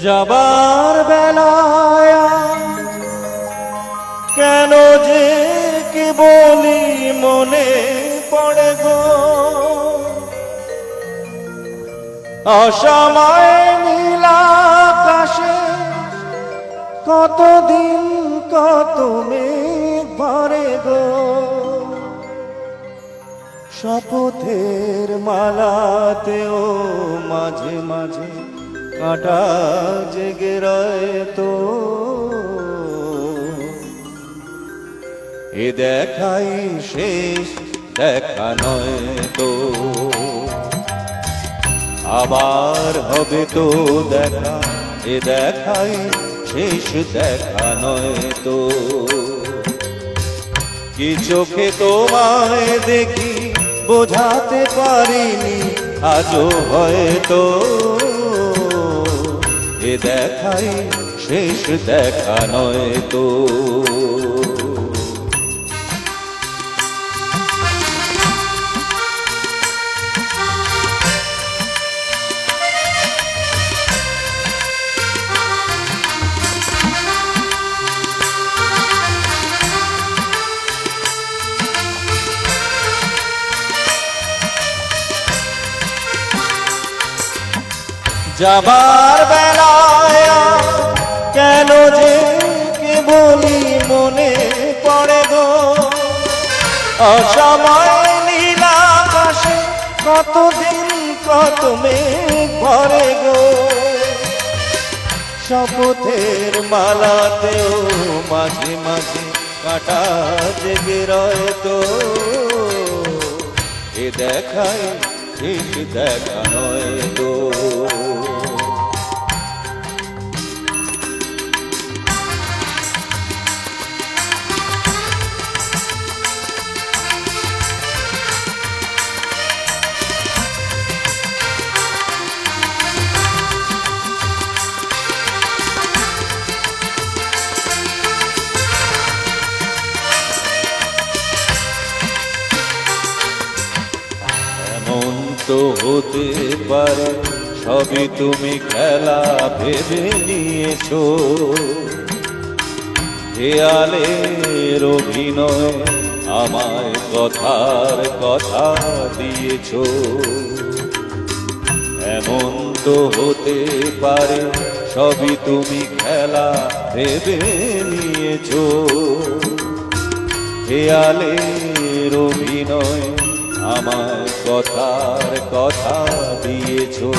যাবার বেলায় কেন যে কি বলি মনে পড়ে গো, অসময়ে নীল আকাশে কতদিন কত মেঘ ভরে গো, শপথের মালাতেও মাঝে মাঝে কাঁটা জেগে রয় তো, এ দেখাই শেষ দেখা নয় তো, আবার হবে তো দেখা, এ দেখাই শেষ দেখা নয় তো। কি চোখে তোমায় দেখি বোঝাতে পারিনি আজও হয়তো, এ দেখাই শেষ দেখা নয় তো। যাবার বেলায় কেন যে কি বলি মনে পড়ে গো, অসময়ে নীল আকাশে কতদিন কত মেঘ ভরে গো, শপথের মালাতেও মাঝে মাঝে কাঁটা জেগে রয় তো, এ দেখাই শেষ দেখা নয় তো। এমন তো হতে পারে সবই তুমি খেলা ভেবে নিয়েছো, খেয়ালের অভিনয় আমায় কথার কথা দিয়েছো। এমন তো হতে পারে সবই তুমি খেলা ভেবে নিয়েছো, খেয়ালের অভিনয় আমায় কথার কথা দিয়েছো।